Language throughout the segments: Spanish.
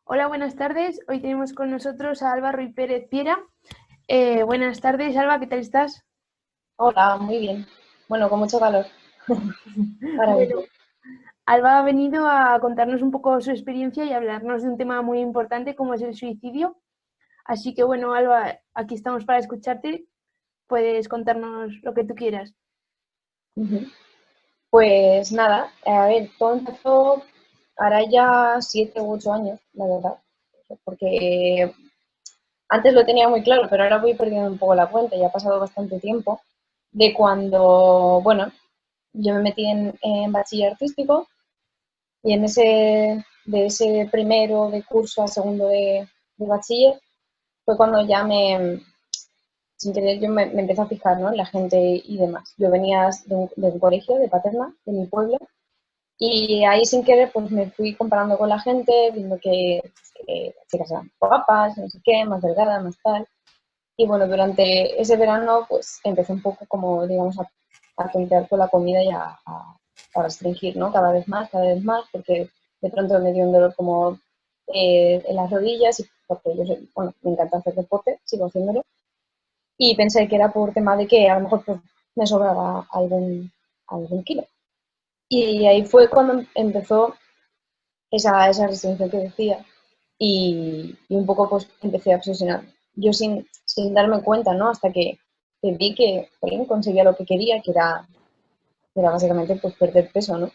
Hola, buenas tardes. Hoy tenemos con nosotros a Alba Ruiz Pérez Piera. Buenas tardes, Alba, ¿qué tal estás? Hola, muy bien. Bueno, con mucho calor. Ahora Bueno, mismo. Alba ha venido a contarnos un poco su experiencia y hablarnos de un tema muy importante como es el suicidio. Así que bueno, Alba, aquí estamos para escucharte. Puedes contarnos lo que tú quieras. Ujú. Pues nada, a ver, todo empezó hará ya 7 u 8 años, la verdad. Porque antes lo tenía muy claro, pero ahora voy perdiendo un poco la cuenta. Ya ha pasado bastante tiempo de cuando, bueno, yo me metí en bachiller artístico y de ese primero de curso a segundo de bachiller fue cuando ya sin querer yo me empecé a fijar, ¿no?, en la gente y demás. Yo venía de un colegio de Paterna, de mi pueblo, y ahí sin querer pues me fui comparando con la gente, viendo que las chicas eran guapas, no sé qué, más delgadas, más tal. Y bueno, durante ese verano pues empecé un poco como, digamos, a tontear con la comida y a restringir, ¿no? Cada vez más, porque de pronto me dio un dolor como en las rodillas, y porque yo soy, bueno, me encanta hacer deporte, sigo haciéndolo, y pensé que era por tema de que a lo mejor pues, me sobraba algún kilo. Y ahí fue cuando empezó esa restricción que decía y un poco pues empecé a obsesionar. Yo sin darme cuenta, ¿no? Hasta que vi que jolín, conseguía lo que quería, que era básicamente pues perder peso, ¿no?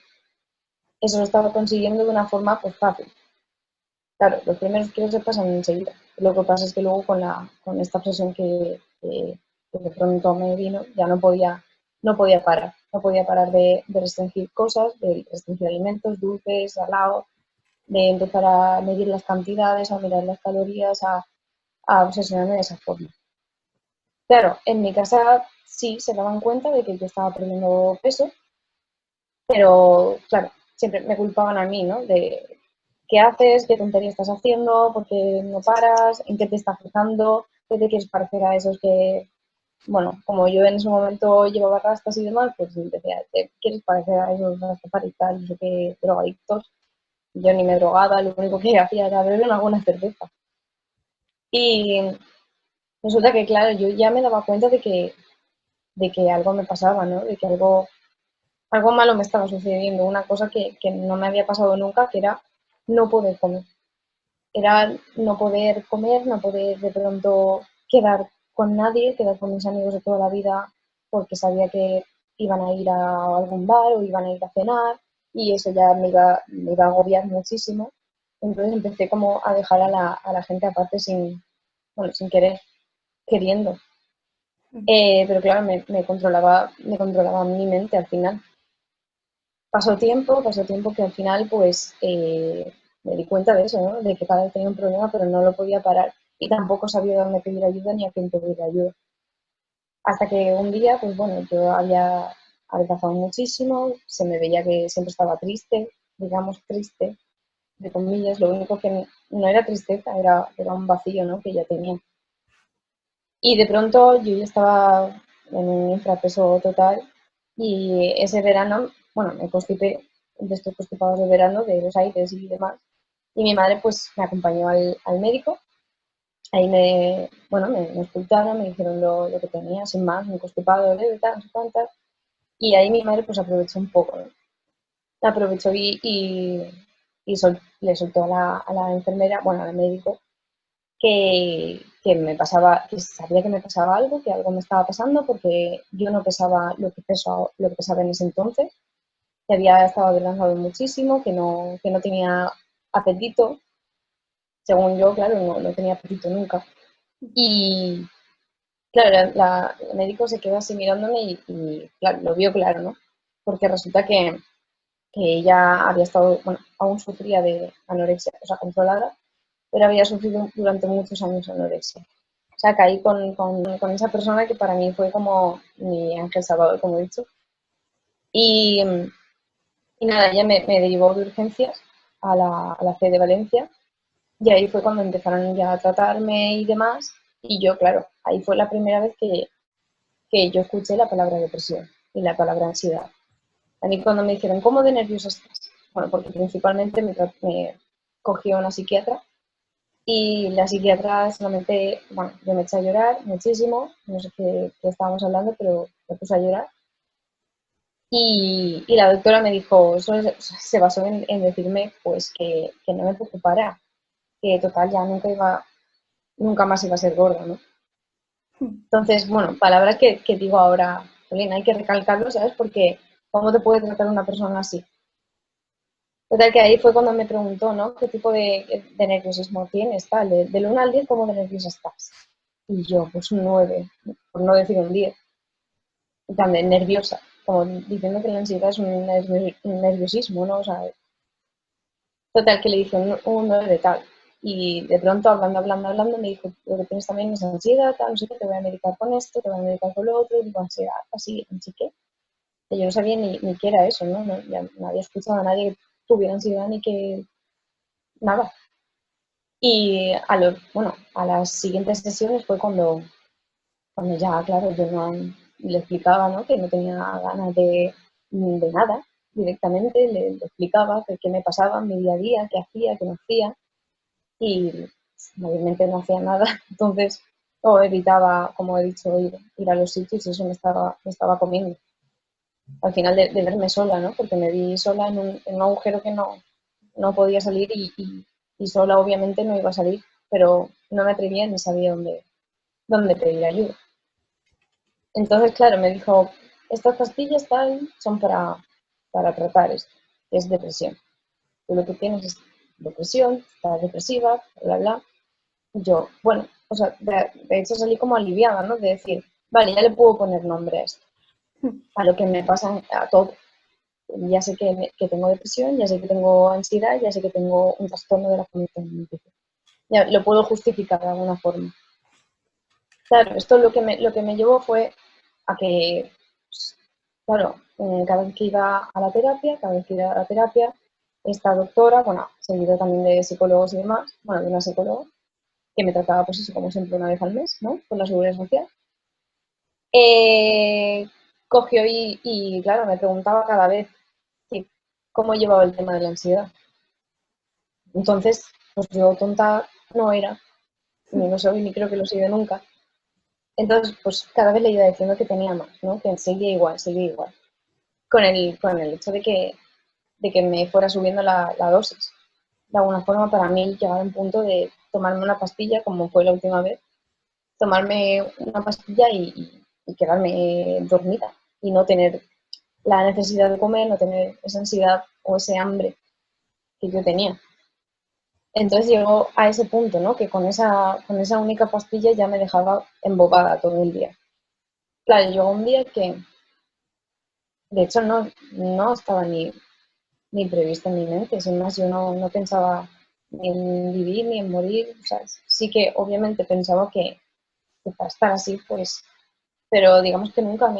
Eso lo estaba consiguiendo de una forma pues fácil. Claro, los primeros kilos se pasan enseguida. Lo que pasa es que luego con esta obsesión que de pronto me vino, ya no podía parar. No podía parar de restringir cosas, de restringir alimentos, dulces, salados, de empezar a medir las cantidades, a mirar las calorías, a obsesionarme de esa forma. Claro, en mi casa sí se daban cuenta de que yo estaba perdiendo peso, pero claro, siempre me culpaban a mí, ¿no? De qué haces, qué tontería estás haciendo, por qué no paras, en qué te estás fijando, qué te quieres parecer a esos que, bueno, como yo en ese momento llevaba rastas y demás, pues decía, te quieres parecer a esos rastas y tal, no sé qué, drogadictos. Yo ni me drogaba, lo único que hacía era beber una buena cerveza. Y resulta que, claro, yo ya me daba cuenta de que algo me pasaba, ¿no? De que algo malo me estaba sucediendo, una cosa que no me había pasado nunca, que era no poder comer. Era no poder de pronto quedar con nadie, quedar con mis amigos de toda la vida, porque sabía que iban a ir a algún bar o iban a ir a cenar, y eso ya me iba a agobiar muchísimo. Entonces empecé como a dejar a la gente aparte bueno, sin querer, queriendo. Pero claro, me controlaba mi mente al final. Pasó tiempo que al final pues me di cuenta de eso, ¿no? De que cada vez tenía un problema, pero no lo podía parar y tampoco sabía dónde pedir ayuda ni a quién pedir ayuda. Hasta que un día, pues bueno, yo había adelgazado muchísimo, se me veía que siempre estaba triste, digamos triste, de comillas, lo único que no era tristeza, era un vacío, ¿no?, que ya tenía. Y de pronto yo ya estaba en un infrapeso total y ese verano, bueno, me constipé de estos constipados de verano, de los aires y demás. Y mi madre pues me acompañó al médico. Ahí bueno, me auscultaron, me dijeron lo que tenía, sin más, un constipado leve, tal, no sé cuántas. Y ahí mi madre pues aprovechó un poco, ¿no? La aprovechó y le soltó a la enfermera, bueno, al médico, que me pasaba, que sabía que me pasaba algo, que algo me estaba pasando, porque yo no pesaba lo que pesaba en ese entonces, que había estado adelgazado muchísimo, que no tenía apetito, según yo, claro, no tenía apetito nunca. Y claro, el médico se quedó así mirándome y, claro, lo vio claro, ¿no? Porque resulta que ella había estado, bueno, aún sufría de anorexia, o sea, controlada, pero había sufrido durante muchos años anorexia. O sea, caí con esa persona que para mí fue como mi ángel salvador, como he dicho. Y, y nada, ella me derivó de urgencias a la C de Valencia, y ahí fue cuando empezaron ya a tratarme y demás. Y yo, claro, ahí fue la primera vez que yo escuché la palabra depresión y la palabra ansiedad. A mí cuando me dijeron, ¿cómo de nerviosa estás? Bueno, porque principalmente me cogió una psiquiatra Y la psiquiatra solamente, bueno, yo me eché a llorar muchísimo, no sé qué estábamos hablando, pero me puse a llorar. Y la doctora me dijo, solo se basó en decirme pues que no me preocupara, que total ya nunca más iba a ser gorda, ¿no? Entonces, bueno, palabras que digo ahora, Polina, hay que recalcarlo, ¿sabes? Porque ¿cómo te puede tratar una persona así? Total que ahí fue cuando me preguntó, ¿no? ¿Qué tipo de nerviosismo tienes? Tal, del 1 al 10, ¿cómo de nerviosa estás? Y yo, pues un 9, por no decir un 10. También nerviosa, como diciendo que la ansiedad es un nerviosismo, ¿no? O sea, total que le dije un 9 de tal. Y de pronto, hablando, me dijo, lo que tienes también es ansiedad, tal, no sé qué, te voy a medicar con esto, te voy a medicar con lo otro, y digo, ansiedad, así que. Y yo no sabía ni qué era eso, ¿no? Ya no había escuchado a nadie que tuviera ansiedad ni que nada. Y a las siguientes sesiones fue cuando ya, claro, yo no le explicaba, ¿no? Que no tenía ganas de nada directamente, le explicaba qué me pasaba en mi día a día, qué hacía, qué no hacía, y obviamente no hacía nada, entonces, o evitaba, como he dicho, ir a los sitios y eso me estaba comiendo. Al final de verme sola, ¿no? Porque me vi sola en un agujero que no podía salir y sola obviamente no iba a salir, pero no me atrevía ni sabía dónde pedir ayuda. Entonces, claro, me dijo, estas pastillas tal son para tratar esto, que es depresión. Tú lo que tienes es depresión, estás depresiva, bla, bla. Y yo, bueno, o sea, de hecho salí como aliviada, ¿no? De decir, vale, ya le puedo poner nombre a esto, a lo que me pasa a todo. Ya sé que tengo depresión, ya sé que tengo ansiedad, ya sé que tengo un trastorno de la conducta alimenticia. Ya lo puedo justificar de alguna forma. Claro, esto lo que me llevó fue a que, pues, claro, cada vez que iba a la terapia, esta doctora, bueno, seguido también de psicólogos y demás, bueno, de una psicóloga, que me trataba, pues eso, como siempre, una vez al mes, ¿no? Con la seguridad social, eh, cogió claro, me preguntaba cada vez cómo llevaba el tema de la ansiedad. Entonces, pues yo tonta no era, ni lo soy, ni creo que lo he sido nunca. Entonces, pues cada vez le iba diciendo que tenía más, ¿no? Que seguía igual, seguía igual. Con el hecho de que me fuera subiendo la dosis. De alguna forma, para mí, llegaba un punto de tomarme una pastilla, como fue la última vez, tomarme una pastilla y quedarme dormida y no tener la necesidad de comer, no tener esa ansiedad o ese hambre que yo tenía. Entonces llegó a ese punto, ¿no? Que con esa única pastilla ya me dejaba embobada todo el día. Claro, llegó un día que, de hecho, no estaba ni previsto en mi mente. Sin más, yo no pensaba ni en vivir ni en morir. O sea, sí que obviamente pensaba que para estar así, pues, pero digamos que nunca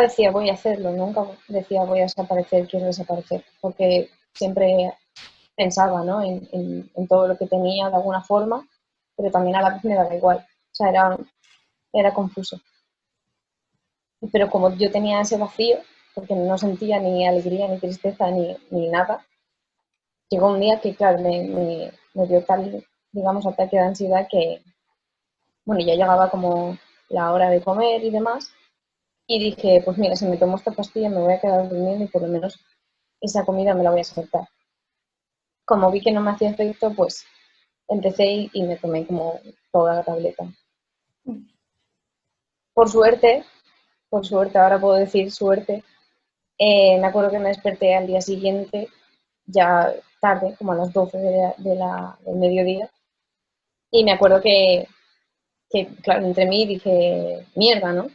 decía voy a hacerlo, nunca decía voy a desaparecer, quiero desaparecer, porque siempre pensaba, ¿no? en todo lo que tenía de alguna forma, pero también a la vez me daba igual. O sea, era confuso. Pero como yo tenía ese vacío, porque no sentía ni alegría, ni tristeza, ni nada, llegó un día que, claro, me dio tal, digamos, ataque de ansiedad que, bueno, ya llegaba como la hora de comer y demás, y dije, pues mira, si me tomo esta pastilla me voy a quedar durmiendo y por lo menos esa comida me la voy a saltar. Como vi que no me hacía efecto, pues empecé y me tomé como toda la tableta. Por suerte, ahora puedo decir suerte, me acuerdo que me desperté al día siguiente, ya tarde, como a las 12 del mediodía, y me acuerdo claro, entre mí dije, mierda, ¿no?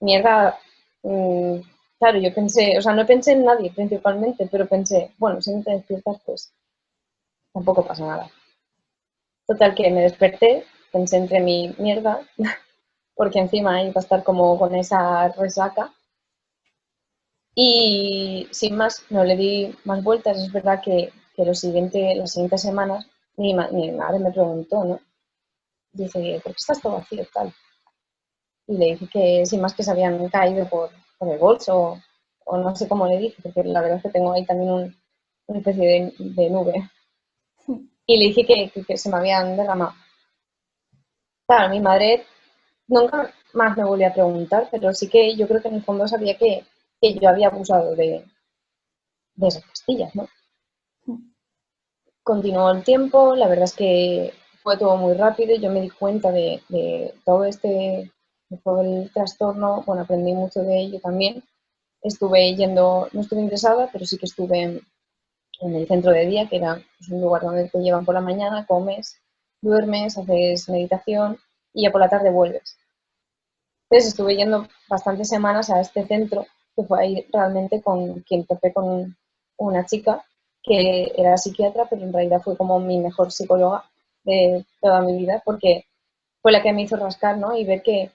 Mierda, mm, claro, yo pensé, o sea, no pensé en nadie principalmente, pero pensé, bueno, si no te despiertas, pues tampoco pasa nada. Total, que me desperté, pensé entre mi mierda, porque encima iba a estar como con esa resaca. Y sin más, no le di más vueltas. Es verdad que las siguientes semanas mi madre me preguntó, ¿no? Dice, ¿por qué estás todo vacío tal? Y le dije que sin más que se habían caído por el bolso o no sé cómo le dije, porque la verdad es que tengo ahí también una especie de nube. y le dije que se me habían derramado. Claro, mi madre nunca más me volvió a preguntar, pero sí que yo creo que en el fondo sabía que yo había abusado de esas pastillas, ¿no? Continuó el tiempo, la verdad es que fue todo muy rápido y yo me di cuenta de de todo el trastorno, bueno, aprendí mucho de ello también. Estuve yendo, no estuve ingresada, pero sí que estuve en el centro de día, que era pues, un lugar donde te llevan por la mañana, comes, duermes, haces meditación y ya por la tarde vuelves. Entonces estuve yendo bastantes semanas a este centro, que fue ahí realmente con quien topé con una chica que era psiquiatra, pero en realidad fue como mi mejor psicóloga de toda mi vida, porque fue la que me hizo rascar, ¿no? Y ver que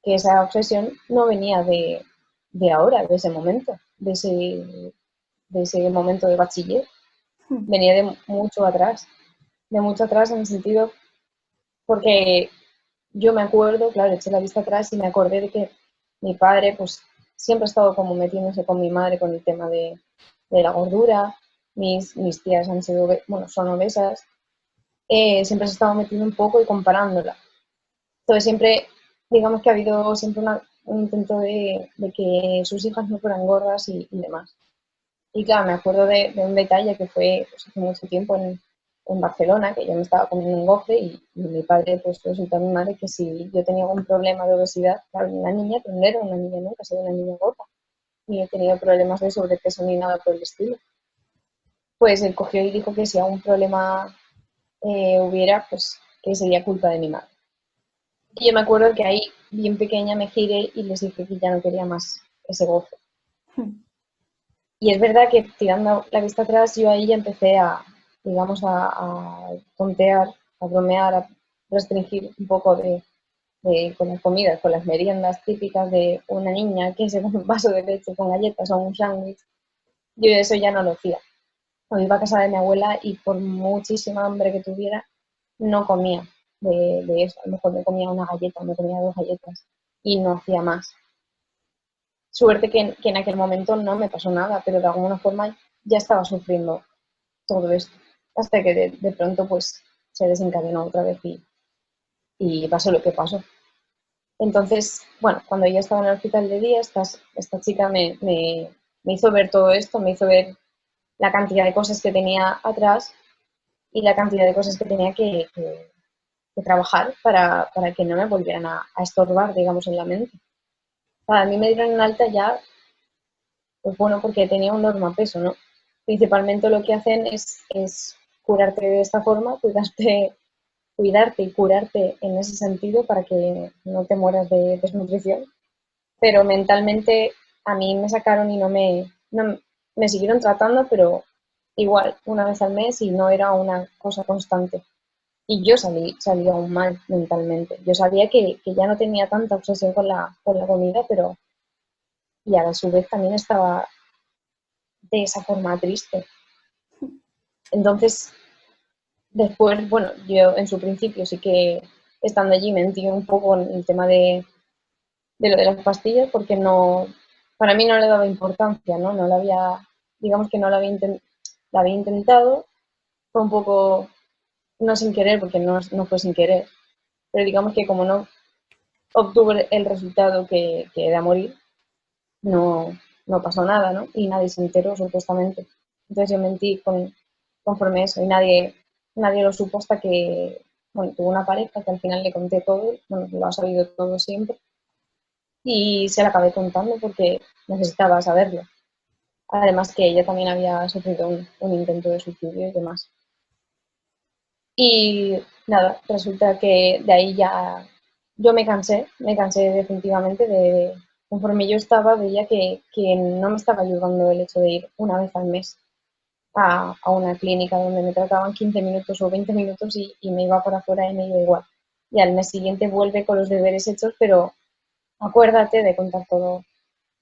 esa obsesión no venía de ahora, de ese momento, de ese momento de bachiller, venía de mucho atrás en el sentido, porque yo me acuerdo, claro, eché la vista atrás y me acordé de que mi padre, pues, siempre ha estado como metiéndose con mi madre con el tema de la gordura. Mis tías han sido, bueno, son obesas. Siempre se ha estado metiendo un poco y comparándola. Entonces, siempre, digamos que ha habido siempre un intento de que sus hijas no fueran gordas y demás. Y claro, me acuerdo de un detalle que fue pues, hace mucho tiempo en Barcelona, que yo me estaba comiendo un gofre y mi padre pues resultó a mi madre que si yo tenía algún problema de obesidad, claro, una niña, pero no era una niña nunca, soy una niña gorda, ni he tenido problemas de sobrepeso ni nada por el estilo. Pues él cogió y dijo que si algún problema hubiera, pues que sería culpa de mi madre. Y yo me acuerdo que ahí, bien pequeña, me giré y les dije que ya no quería más ese gofre. Y es verdad que tirando la vista atrás, yo ahí ya empecé digamos, a tontear, a bromear, a restringir un poco con las comidas, con las meriendas típicas de una niña que se come un vaso de leche con galletas o un sándwich. Yo eso ya no lo hacía. O iba a casa de mi abuela y por muchísima hambre que tuviera, no comía de eso. A lo mejor me comía una galleta, me comía dos galletas y no hacía más. Suerte que en aquel momento no me pasó nada, pero de alguna forma ya estaba sufriendo todo esto, hasta que de pronto pues se desencadenó otra vez y pasó lo que pasó. Entonces, bueno, cuando ya estaba en el hospital de día, esta chica me hizo ver todo esto, me hizo ver la cantidad de cosas que tenía atrás y la cantidad de cosas que tenía que trabajar para que no me volvieran a estorbar, digamos, en la mente. A mí me dieron un alta ya, pues bueno, porque tenía un normapeso, ¿no? Principalmente lo que hacen es curarte de esta forma, cuidarte y curarte en ese sentido para que no te mueras de desnutrición. Pero mentalmente a mí me sacaron y no, me siguieron tratando, pero igual, una vez al mes y no era una cosa constante. Y yo salí aún mal mentalmente. Yo sabía que ya no tenía tanta obsesión con la comida, pero y a su vez también estaba de esa forma triste. Entonces, después, bueno, yo en su principio sí que estando allí mentí un poco en el tema de lo de las pastillas porque no, para mí no le daba importancia, ¿no? No la había, digamos que no la había intentado, fue un poco, no sin querer, porque no fue sin querer, pero digamos que como no obtuve el resultado que era morir, no, no pasó nada, ¿no? Y nadie se enteró, supuestamente. Entonces yo mentí conforme eso y nadie lo supo hasta que, bueno, tuve una pareja que al final le conté todo, bueno, lo ha sabido todo siempre y se la acabé contando porque necesitaba saberlo. Además que ella también había sufrido un intento de suicidio y demás. Y nada, resulta que de ahí ya yo me cansé definitivamente conforme yo estaba, veía que no me estaba ayudando el hecho de ir una vez al mes a una clínica donde me trataban 15 minutos o 20 minutos y me iba por afuera y me iba igual. Y al mes siguiente vuelve con los deberes hechos, pero acuérdate de contar todo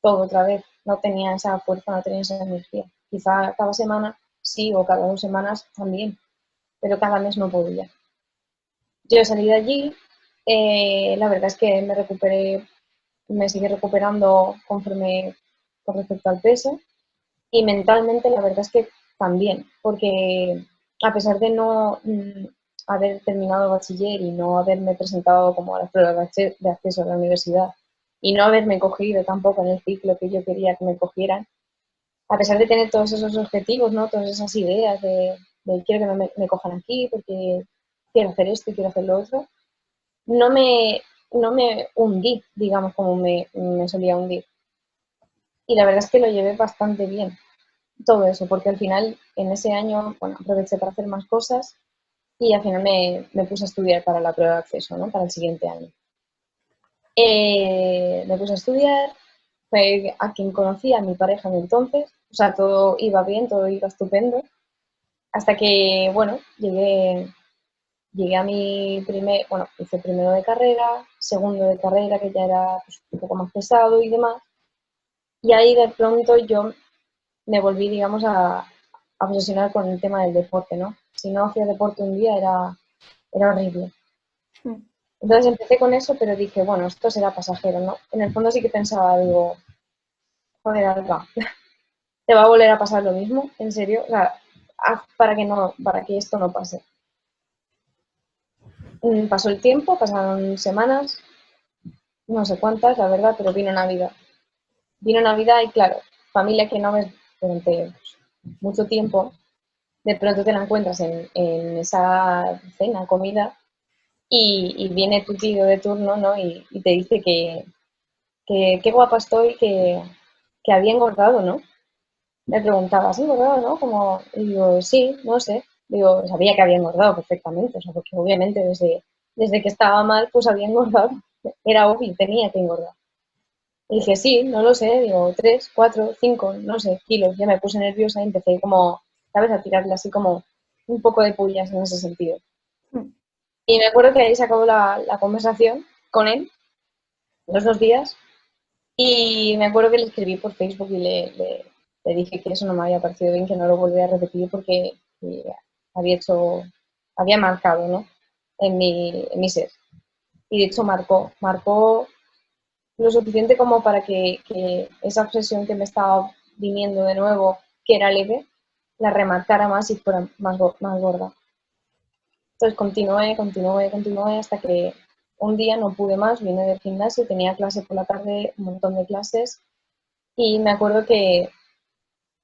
otra vez. No tenía esa fuerza, no tenía esa energía. Quizá cada semana sí o cada 2 semanas también, pero cada mes no podía. Yo salí de allí, la verdad es que me recuperé, me seguí recuperando conforme con respecto al peso y mentalmente la verdad es que también, porque a pesar de no haber terminado bachiller y no haberme presentado como a las pruebas de acceso a la universidad y no haberme cogido tampoco en el ciclo que yo quería que me cogieran, a pesar de tener todos esos objetivos, ¿no? Todas esas ideas de quiero que me cojan aquí porque quiero hacer esto y quiero hacer lo otro, no me, no me hundí, digamos, como me solía hundir. Y la verdad es que lo llevé bastante bien, todo eso, porque al final en ese año, bueno, aproveché para hacer más cosas y al final me puse a estudiar para la prueba de acceso, ¿no? Para el siguiente año. Me puse a estudiar, fue a quien conocía, a mi pareja en entonces, o sea, todo iba bien, todo iba estupendo, hasta que, bueno, llegué a mi bueno, hice primero de carrera, segundo de carrera, que ya era pues, un poco más pesado y demás, y ahí de pronto yo me volví, digamos, a obsesionar con el tema del deporte, ¿no? Si no hacía deporte un día era horrible. Entonces empecé con eso, pero dije, bueno, esto será pasajero, ¿no? En el fondo sí que pensaba, digo, joder, Alba, ¿te va a volver a pasar lo mismo? ¿En serio? O sea, haz para que esto no pase. Pasó el tiempo, pasaron semanas, no sé cuántas, la verdad, pero vino Navidad. Vino Navidad y claro, familia que no ves durante mucho tiempo, de pronto te la encuentras en esa cena, comida, y viene tu tío de turno, ¿no? Y te dice que qué guapa estoy, que había engordado, ¿no? Me preguntaba, ¿has engordado, no? Como, y digo, sí, no sé. Digo, sabía que había engordado perfectamente, o sea, porque obviamente desde que estaba mal, pues había engordado. Era obvio, tenía que engordar. Y dije, sí, no lo sé, digo, 3, 4, 5, no sé, kilos. Ya me puse nerviosa y empecé como, ¿sabes?, a tirarle así como un poco de pullas en ese sentido. Y me acuerdo que ahí se acabó la conversación con él, los 2 días, y me acuerdo que le escribí por Facebook y le dije que eso no me había parecido bien, que no lo volviera a repetir porque había hecho, había marcado, ¿no? En mi ser. Y de hecho marcó lo suficiente como para que esa obsesión que me estaba viniendo de nuevo, que era leve, la remarcara más y fuera más gorda. Entonces continué hasta que un día no pude más, vine del gimnasio, tenía clase por la tarde, un montón de clases, y me acuerdo que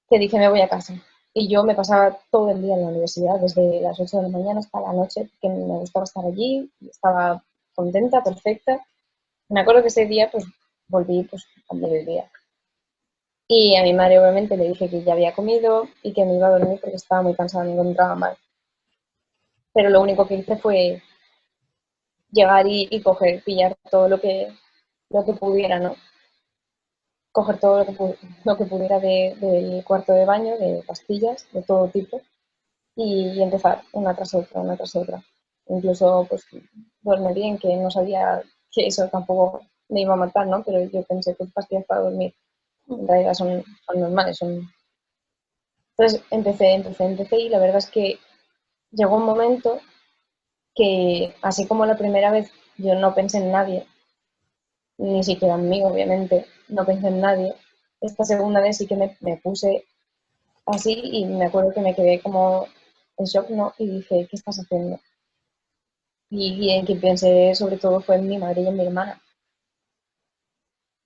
dije me voy a casa. Y yo me pasaba todo el día en la universidad, desde las 8 de la mañana hasta la noche, que me gustaba estar allí, estaba contenta, perfecta. Me acuerdo que ese día pues volví pues a mediodía. Y a mi madre obviamente le dije que ya había comido y que me iba a dormir porque estaba muy cansada, me encontraba mal. Pero lo único que hice fue llegar y coger, pillar todo lo que pudiera, ¿no? Coger todo lo que pudiera del cuarto de baño, de pastillas, de todo tipo, y empezar una tras otra, una tras otra. Incluso, pues, duerme bien, que no sabía que eso tampoco me iba a matar, ¿no? Pero yo pensé que pastillas para dormir en realidad son normales. Entonces empecé y la verdad es que llegó un momento que, así como la primera vez yo no pensé en nadie, ni siquiera en mí, obviamente, no pensé en nadie, esta segunda vez sí que me puse así y me acuerdo que me quedé como en shock, ¿no? Y dije, ¿qué estás haciendo? Y en quien pensé sobre todo fue en mi madre y en mi hermana,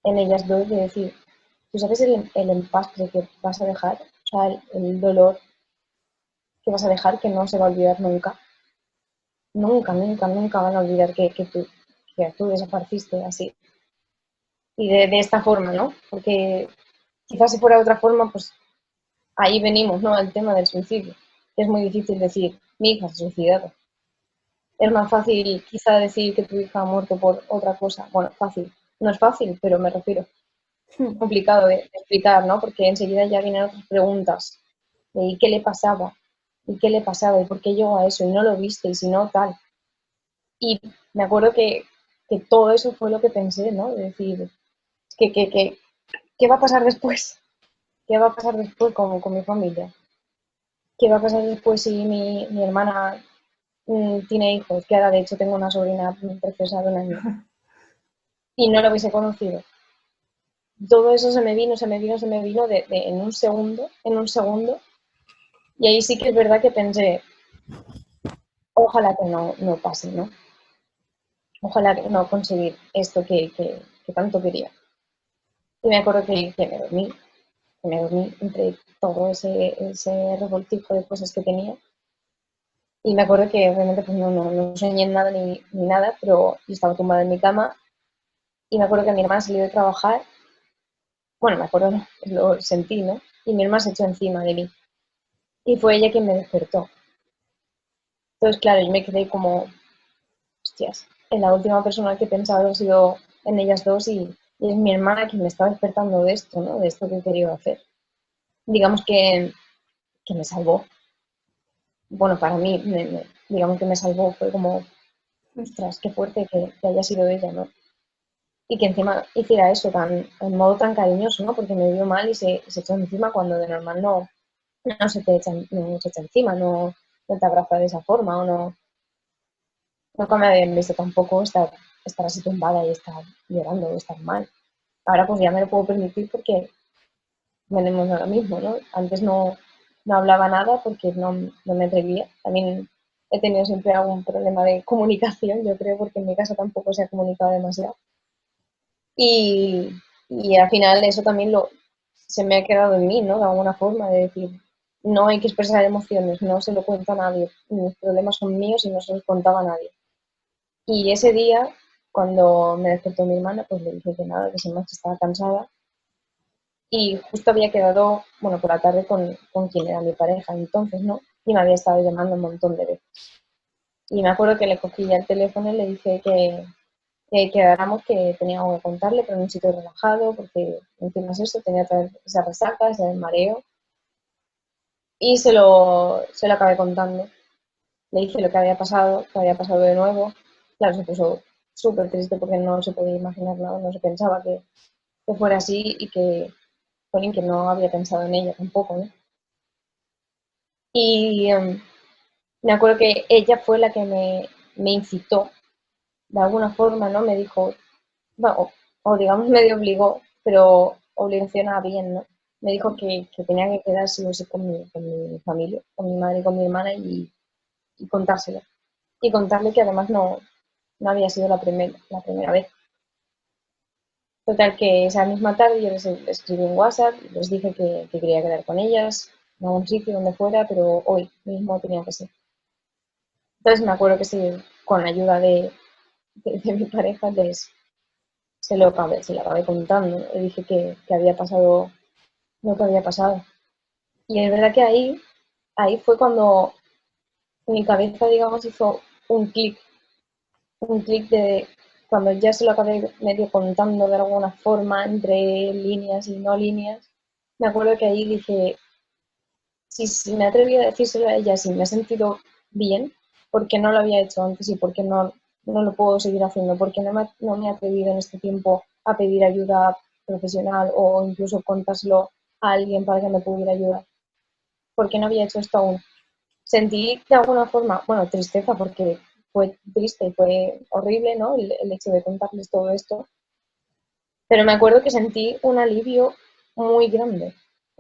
en ellas dos, de decir, ¿tú sabes el empastre que vas a dejar? O sea, el dolor que vas a dejar que no se va a olvidar nunca. Nunca, nunca, nunca van a olvidar que tú desapareciste así. Y de esta forma, ¿no? Porque quizás si fuera de otra forma, pues ahí venimos, ¿no? Al tema del suicidio. Es muy difícil decir, mi hija se ha suicidado. Es más fácil quizá decir que tu hija ha muerto por otra cosa. Bueno, fácil. No es fácil, pero me refiero. Es complicado de explicar, ¿no? Porque enseguida ya vienen otras preguntas. De ¿y qué le pasaba? ¿Y qué le pasaba? ¿Y por qué llegó a eso? Y no lo viste, y si no, tal. Y me acuerdo que todo eso fue lo que pensé, ¿no? De decir, ¿qué va a pasar después? ¿Qué va a pasar después con mi familia? ¿Qué va a pasar después si mi hermana tiene hijos? Que ahora de hecho tengo una sobrina preciosa de 1 año y no la hubiese conocido. Todo eso se me vino en un segundo, y ahí sí que es verdad que pensé, ojalá que no pase, ¿no? Ojalá que no conseguir esto que tanto quería. Y me acuerdo que me dormí entre todo ese revoltijo de cosas que tenía. Y me acuerdo que obviamente pues no soñé en nada ni nada, pero yo estaba tumbada en mi cama y me acuerdo que mi hermana salió de trabajar. Bueno, me acuerdo, no, lo sentí, ¿no? Y mi hermana se echó encima de mí. Y fue ella quien me despertó. Entonces, claro, yo me quedé como, hostias, en la última persona que he pensado ha sido en ellas dos y es mi hermana quien me está despertando de esto, ¿no? De esto que he querido hacer. Digamos que me salvó. Bueno, para mí, digamos que me salvó. Fue como, ostras, qué fuerte que haya sido ella, ¿no? Y que encima hiciera eso en modo tan cariñoso, ¿no? Porque me vio mal y se echó encima cuando de normal no se te echa, no se echa encima, no te abraza de esa forma o no. Nunca me habían visto tampoco estar así tumbada y estar llorando o estar mal. Ahora pues ya me lo puedo permitir porque venimos ahora mismo, ¿no? Antes no hablaba nada porque no me atrevía. También he tenido siempre algún problema de comunicación, yo creo, porque en mi casa tampoco se ha comunicado demasiado. Y, y al final eso también se me ha quedado en mí, ¿no? De alguna forma, de decir, no hay que expresar emociones, no se lo cuento a nadie, mis problemas son míos y no se los contaba a nadie. Y ese día, cuando me despertó mi hermana, pues le dije que nada, que sin más que estaba cansada. Y justo había quedado, bueno, por la tarde con quien era mi pareja entonces, ¿no? Y me había estado llamando un montón de veces. Y me acuerdo que le cogí ya el teléfono y le dije que quedáramos, que tenía algo que contarle, pero en un sitio relajado, porque encima es eso, tenía toda esa resaca, ese mareo. Y se lo acabé contando. Le dije lo que había pasado de nuevo. Claro, se puso súper triste porque no se podía imaginar nada, no se pensaba que fuera así y jolín, que no había pensado en ella tampoco, ¿no? Y me acuerdo que ella fue la que me incitó, de alguna forma, ¿no? Me dijo, bueno, o digamos medio obligó, pero obligación a bien, ¿no? Me dijo que tenía que quedar sí o sí con mi familia, con mi madre y con mi hermana y contárselo. Y contarle que además no había sido la primera vez. Total, que esa misma tarde yo les escribí en WhatsApp, les dije que quería quedar con ellas, en algún sitio donde fuera, pero hoy mismo tenía que ser. Entonces me acuerdo que sí, con la ayuda de mi pareja se lo acabé contando. Le dije que había pasado lo que había pasado. Y es verdad que ahí fue cuando mi cabeza, digamos, hizo un clic de cuando ya se lo acabé medio contando de alguna forma, entre líneas y no líneas. Me acuerdo que ahí dije, si me he atrevido a decírselo a ella, si me he sentido bien, ¿por qué no lo había hecho antes y por qué no lo puedo seguir haciendo? ¿Por qué no me he atrevido en este tiempo a pedir ayuda profesional o incluso contárselo a alguien para que me pudiera ayudar? ¿Por qué no había hecho esto aún? Sentí de alguna forma, bueno, tristeza porque fue triste y fue horrible, ¿no? El hecho de contarles todo esto. Pero me acuerdo que sentí un alivio muy grande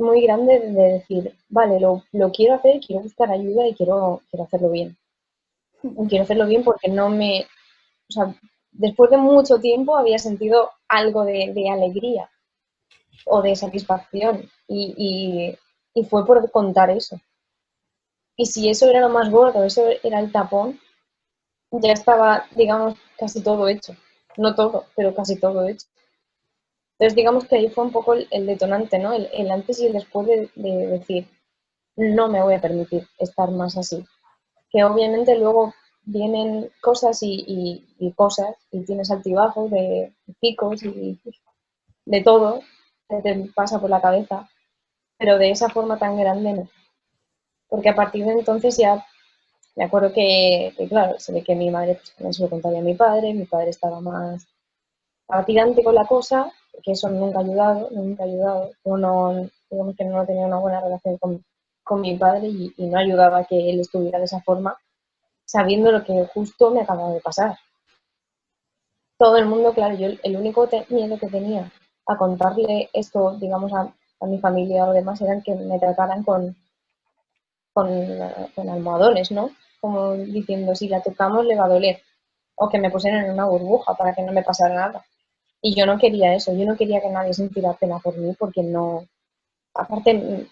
de decir, vale, lo quiero hacer, quiero buscar ayuda y quiero hacerlo bien. Y quiero hacerlo bien porque o sea, después de mucho tiempo había sentido algo de alegría o de satisfacción y fue por contar eso. Y si eso era lo más gordo, eso era el tapón, ya estaba, digamos, casi todo hecho. No todo, pero casi todo hecho. Entonces, digamos que ahí fue un poco el detonante, ¿no? El antes y el después de decir, no me voy a permitir estar más así. Que obviamente luego vienen cosas y cosas, y tienes altibajos de picos y de todo que te pasa por la cabeza, pero de esa forma tan grande no. Porque a partir de entonces ya me acuerdo que claro, se ve que mi madre pues, también se lo contaría a mi padre estaba tirante con la cosa, que eso nunca ha ayudado, nunca ha ayudado. Yo no, digamos que no tenía una buena relación con mi padre y no ayudaba a que él estuviera de esa forma, sabiendo lo que justo me acababa de pasar. Todo el mundo, claro, yo el único miedo que tenía a contarle esto, digamos, a mi familia o demás, era que me trataran con almohadones, ¿no? como diciendo, si la tocamos le va a doler, o que me pusieran en una burbuja para que no me pasara nada. Y yo no quería eso, yo no quería que nadie sintiera pena por mí porque no, aparte,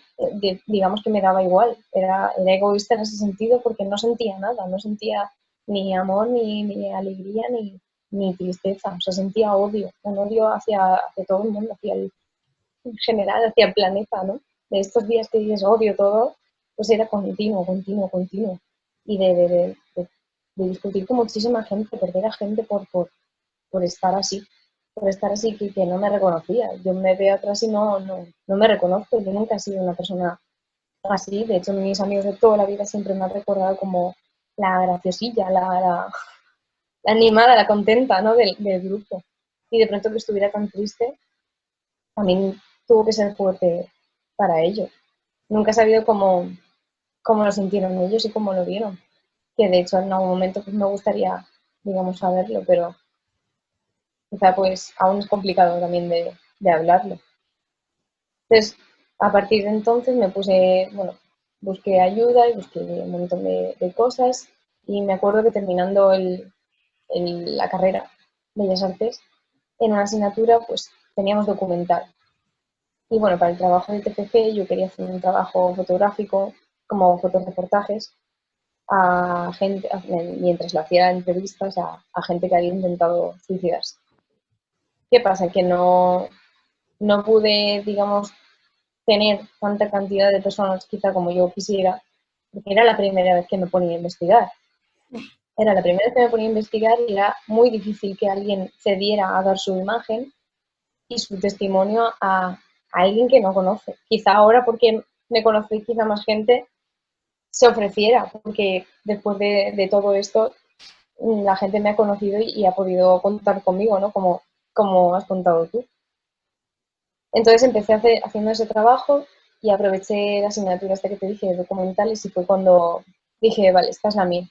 digamos que me daba igual, era egoísta en ese sentido porque no sentía nada, no sentía ni amor, ni alegría, ni tristeza, o sea, sentía odio, un odio hacia todo el mundo, en general, hacia el planeta, ¿no? De estos días que dices odio todo, pues era continuo, continuo, continuo. Y de discutir con muchísima gente, perder a gente por estar así, que no me reconocía. Yo me veo atrás y no me reconozco. Yo nunca he sido una persona así. De hecho, mis amigos de toda la vida siempre me han recordado como la graciosilla, la animada, la contenta, ¿no? del grupo. Y de pronto que estuviera tan triste, también tuvo que ser fuerte para ellos. Nunca he sabido cómo lo sintieron ellos y cómo lo vieron. Que de hecho en algún momento pues me gustaría, digamos, saberlo, pero quizá pues aún es complicado también de hablarlo. Entonces, a partir de entonces me puse, bueno, busqué ayuda y busqué un montón de cosas y me acuerdo que terminando la carrera de Bellas Artes, en una asignatura pues teníamos documental. Y bueno, para el trabajo de TFG yo quería hacer un trabajo fotográfico, como fotoreportajes, a gente, mientras le hacía entrevistas a gente que había intentado suicidarse. ¿Qué pasa? Que no pude, digamos, tener tanta cantidad de personas quizá como yo quisiera, porque era la primera vez que me ponía a investigar. Era la primera vez que me ponía a investigar y era muy difícil que alguien cediera a dar su imagen y su testimonio a alguien que no conoce. Quizá ahora porque me conoce quizá más gente se ofreciera, porque después de todo esto la gente me ha conocido y ha podido contar conmigo, ¿no? Como has contado tú. Entonces empecé haciendo ese trabajo y aproveché la asignatura esta que te dije de documentales y fue cuando dije, vale, esta es la mía.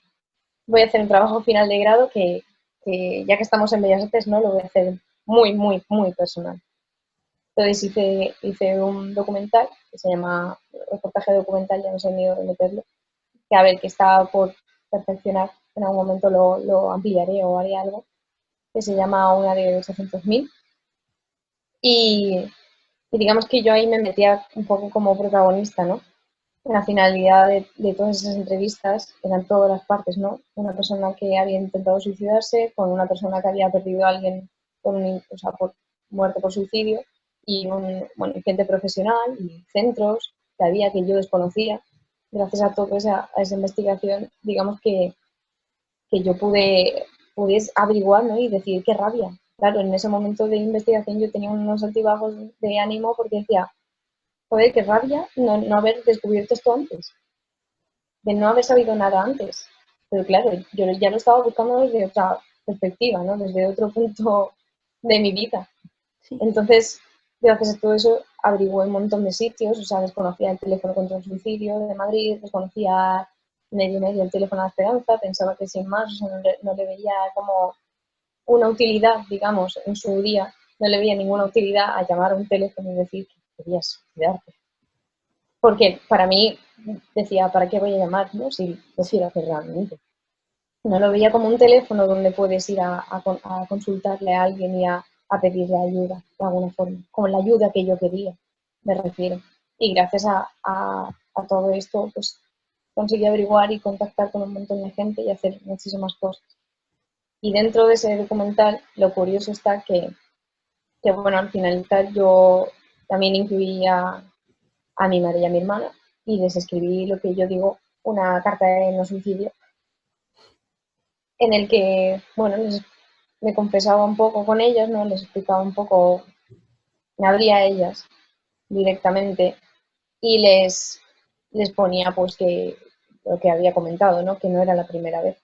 Voy a hacer un trabajo final de grado que ya que estamos en Bellas Artes, ¿no? Lo voy a hacer muy, muy, muy personal. Entonces hice un documental que se llama reportaje documental, ya no sé ni dónde meterlo, que a ver, que está por perfeccionar, en algún momento lo ampliaré o haré algo, que se llama Una de 800.000. Y, y digamos que yo ahí me metía un poco como protagonista, ¿no? La finalidad de todas esas entrevistas eran todas las partes, ¿no? Una persona que había intentado suicidarse, con una persona que había perdido a alguien o sea, por muerte por suicidio, y bueno, gente profesional y centros que había que yo desconocía. Gracias a toda esa investigación, digamos que yo pude averiguar, ¿no? Y decir qué rabia. Claro, en ese momento de investigación yo tenía unos altibajos de ánimo porque decía, joder, qué rabia no haber descubierto esto antes, de no haber sabido nada antes. Pero claro, yo ya lo estaba buscando desde otra perspectiva, ¿no? Desde otro punto de mi vida. Sí. Entonces, gracias a todo eso, averigué un montón de sitios, o sea, desconocía el teléfono contra el suicidio de Madrid, desconocía medio el teléfono de la esperanza, pensaba que sin más, o sea, no le veía como una utilidad, digamos, en su día, no le veía ninguna utilidad a llamar a un teléfono y decir que querías suicidarte. Porque para mí decía, ¿para qué voy a llamar? ¿No? Si lo quiero hacer realmente. No lo veía como un teléfono donde puedes ir a consultarle a alguien y a pedirle ayuda de alguna forma, como la ayuda que yo quería, me refiero. Y gracias a todo esto, pues conseguí averiguar y contactar con un montón de gente y hacer muchísimas cosas. Y dentro de ese documental, lo curioso está que bueno, al finalizar yo también incluí a mi madre y a mi hermana y les escribí lo que yo digo, una carta de no suicidio, en el que, bueno, me confesaba un poco con ellas, ¿no? Les explicaba un poco, me abría a ellas directamente y les ponía pues que lo que había comentado, ¿no? Que no era la primera vez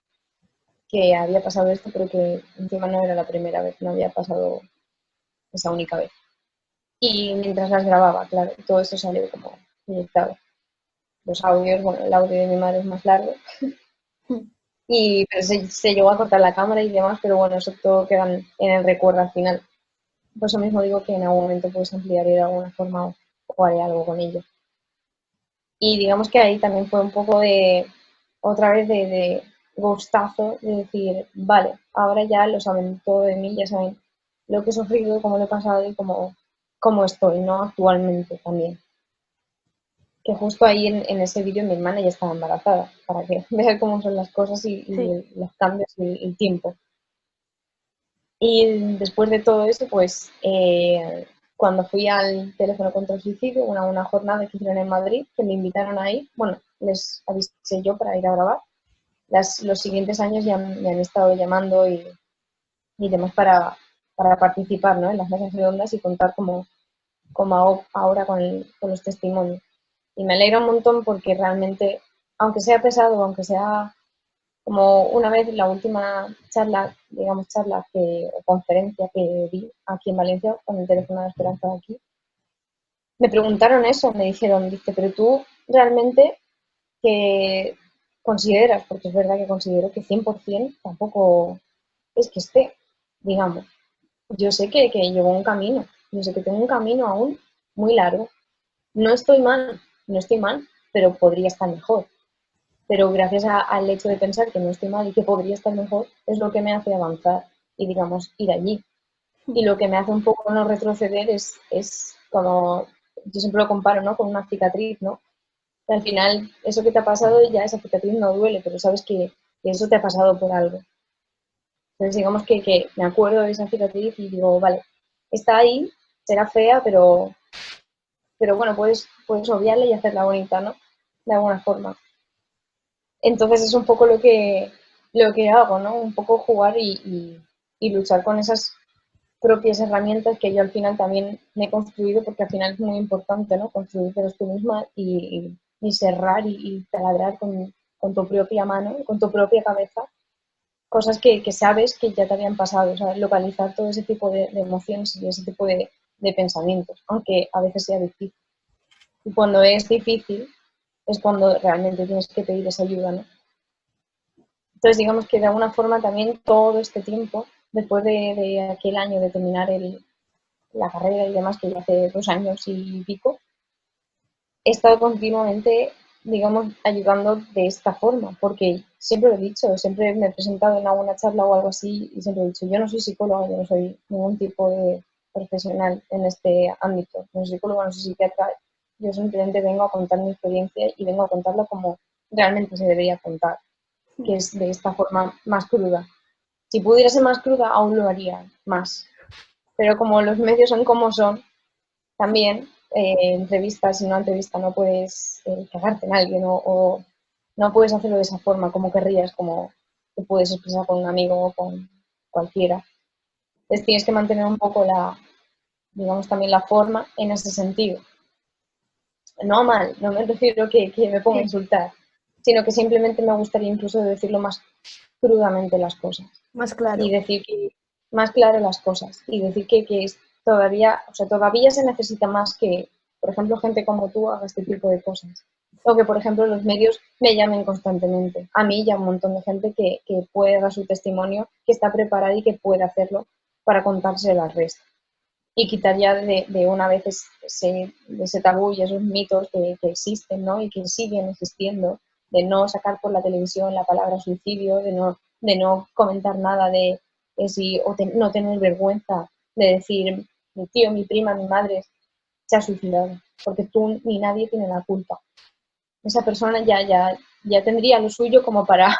que había pasado esto, pero que encima no era la primera vez, no había pasado esa única vez. Y mientras las grababa, claro, todo eso salió como proyectado. Los audios, bueno, el audio de mi madre es más largo, pero se llegó a cortar la cámara y demás, pero bueno, eso todo queda en el recuerdo al final. Por eso mismo digo que en algún momento pues ampliaré de alguna forma o haré algo con ello. Y digamos que ahí también fue un poco de otra vez de gustazo, de decir, vale, ahora ya lo saben todo de mí, ya saben lo que he sufrido, cómo lo he pasado y cómo estoy, ¿no? Actualmente también. Que justo ahí en ese vídeo mi hermana ya estaba embarazada, para que vean cómo son las cosas Sí, los cambios y el tiempo. Y después de todo eso, pues cuando fui al teléfono contra el suicidio, una jornada que hicieron en Madrid, que me invitaron a ir, bueno, les avisé yo para ir a grabar. Los siguientes años ya me han estado llamando y demás para participar, ¿no? En las mesas redondas y contar como ahora con los testimonios. Y me alegra un montón porque realmente, aunque sea pesado, aunque sea como una vez la última charla, digamos charla o conferencia que vi aquí en Valencia con el teléfono de Esperanza de aquí, me preguntaron eso, me dijeron, dice, pero tú realmente que consideras, porque es verdad que considero que 100% tampoco es que esté, digamos. Yo sé que llevo un camino, yo sé que tengo un camino aún muy largo. No estoy mal, no estoy mal, pero podría estar mejor. Pero gracias al hecho de pensar que no estoy mal y que podría estar mejor, es lo que me hace avanzar y, digamos, ir allí. Y lo que me hace un poco no retroceder es como, yo siempre lo comparo, ¿no? Con una cicatriz, ¿no? Que al final, eso que te ha pasado, ya esa cicatriz no duele, pero sabes que eso te ha pasado por algo. Entonces, digamos que me acuerdo de esa cicatriz y digo, vale, está ahí, será fea, pero bueno, puedes obviarla y hacerla bonita, ¿no? De alguna forma. Entonces es un poco lo que hago, ¿no? Un poco jugar y luchar con esas propias herramientas que yo al final también me he construido, porque al final es muy importante, ¿no? Construirte tú misma y serrar y taladrar con tu propia mano, con tu propia cabeza, cosas que sabes que ya te habían pasado, o sea, localizar todo ese tipo de emociones y ese tipo de pensamientos, aunque a veces sea difícil. Y cuando es difícil es cuando realmente tienes que pedir esa ayuda, ¿no? Entonces, digamos que de alguna forma también todo este tiempo, después de aquel año de terminar la carrera y demás, que ya hace 2 años y pico, he estado continuamente, digamos, ayudando de esta forma, porque siempre lo he dicho, siempre me he presentado en alguna charla o algo así y siempre he dicho, yo no soy psicóloga, yo no soy ningún tipo de profesional en este ámbito, no soy psicóloga, no soy psiquiatra, yo simplemente vengo a contar mi experiencia y vengo a contarla como realmente se debería contar, que es de esta forma más cruda. Si pudiera ser más cruda, aún lo haría más. Pero como los medios son como son, también entrevistas, si una entrevista no puedes cagarte en alguien o no puedes hacerlo de esa forma como querrías, como te puedes expresar con un amigo o con cualquiera. Entonces tienes que mantener un poco digamos, también la forma en ese sentido. No mal, no me refiero que me ponga a sí, insultar, sino que simplemente me gustaría incluso decirlo más crudamente las cosas más y claro. decir que más claro las cosas y decir que es todavía, o sea, todavía se necesita más que, por ejemplo, gente como tú haga este tipo de cosas. O que, por ejemplo, los medios me llamen constantemente. A mí y a un montón de gente que puede dar su testimonio, que está preparada y que puede hacerlo para contárselo al resto. Y quitar ya de una vez ese tabú y esos mitos que existen, ¿no? Y que siguen existiendo, de no sacar por la televisión la palabra suicidio, de no comentar nada de si, no tener vergüenza de decir, mi tío, mi prima, mi madre se ha suicidado, porque tú ni nadie tiene la culpa. Esa persona ya tendría lo suyo como para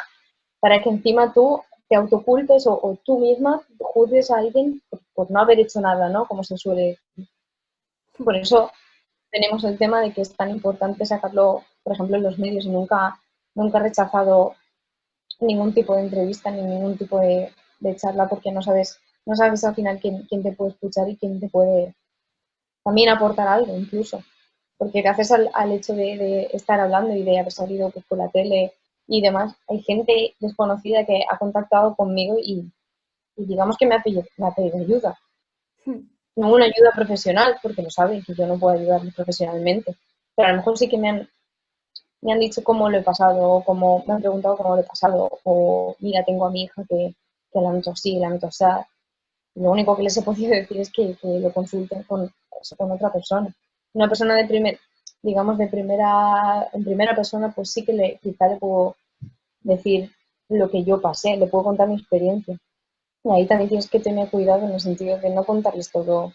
que encima tú te autoculpes o tú misma juzgues a alguien por no haber hecho nada, ¿no? Como se suele. Por eso tenemos el tema de que es tan importante sacarlo, por ejemplo, en los medios y nunca he rechazado ningún tipo de entrevista ni ningún tipo de charla porque no sabes al final quién te puede escuchar y quién te puede también aportar algo incluso. Porque gracias al hecho de estar hablando y de haber salido pues, por la tele y demás, hay gente desconocida que ha contactado conmigo y digamos que me ha pedido ayuda. No una ayuda profesional, porque lo saben que yo no puedo ayudarles profesionalmente, pero a lo mejor sí que me han dicho cómo lo he pasado, o me han preguntado cómo lo he pasado, o mira, tengo a mi hija que la meto así, la meto así. Lo único que les he podido decir es que lo consulten con otra persona. Una persona digamos, en primera persona, pues sí que quizá le puedo decir lo que yo pasé, le puedo contar mi experiencia. Y ahí también tienes que tener cuidado en el sentido de no contarles todo de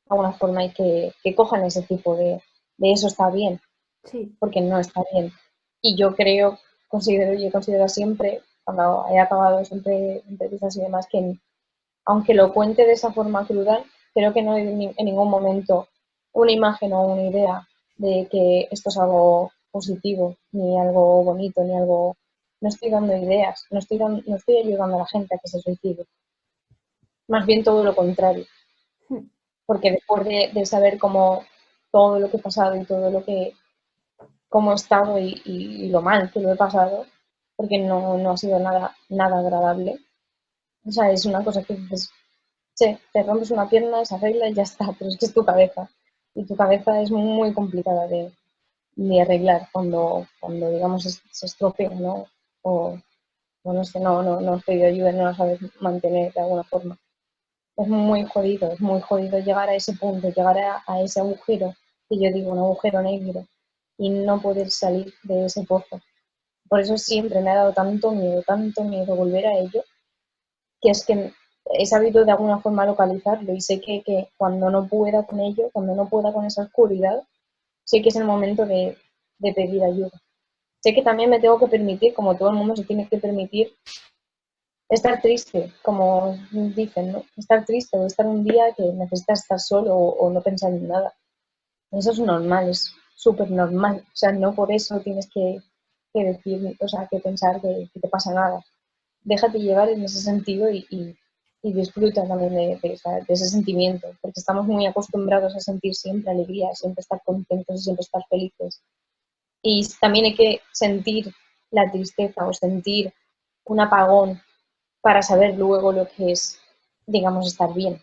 alguna forma y que cojan ese tipo de eso está bien, Sí, porque no está bien. Y yo creo, considero y he considerado siempre, cuando he acabado siempre entrevistas y demás, que aunque lo cuente de esa forma cruda, creo que no hay en ningún momento una imagen o una idea de que esto es algo positivo, ni algo bonito, ni algo... No estoy dando ideas, no estoy ayudando a la gente a que se suicide. Más bien todo lo contrario, porque después de saber cómo todo lo que he pasado y todo lo que cómo he estado y lo mal que lo he pasado, porque no ha sido nada agradable. O sea, es una cosa que dices, che, te rompes una pierna, se arregla y ya está, pero es que es tu cabeza. Y tu cabeza es muy complicada de arreglar cuando digamos, se estropea, ¿no? O, o no sé, no has pedido ayuda, no la sabes mantener de alguna forma. Es muy jodido llegar a ese punto, llegar a ese agujero, que yo digo un agujero negro, y no poder salir de ese pozo. Por eso siempre me ha dado tanto miedo volver a ello, que es que he sabido de alguna forma localizarlo y sé que cuando no pueda con ello, cuando no pueda con esa oscuridad, sé que es el momento de pedir ayuda. Sé que también me tengo que permitir, como todo el mundo se tiene que permitir, estar triste, como dicen, ¿no? Estar triste o estar un día que necesitas estar solo o no pensar en nada. Eso es normal, es súper normal. O sea, no por eso tienes que decir, o sea, que pensar que te pasa nada. Déjate llevar en ese sentido y disfruta también de ese sentimiento, porque estamos muy acostumbrados a sentir siempre alegría, siempre estar contentos y siempre estar felices. Y también hay que sentir la tristeza o sentir un apagón para saber luego lo que es, digamos, estar bien,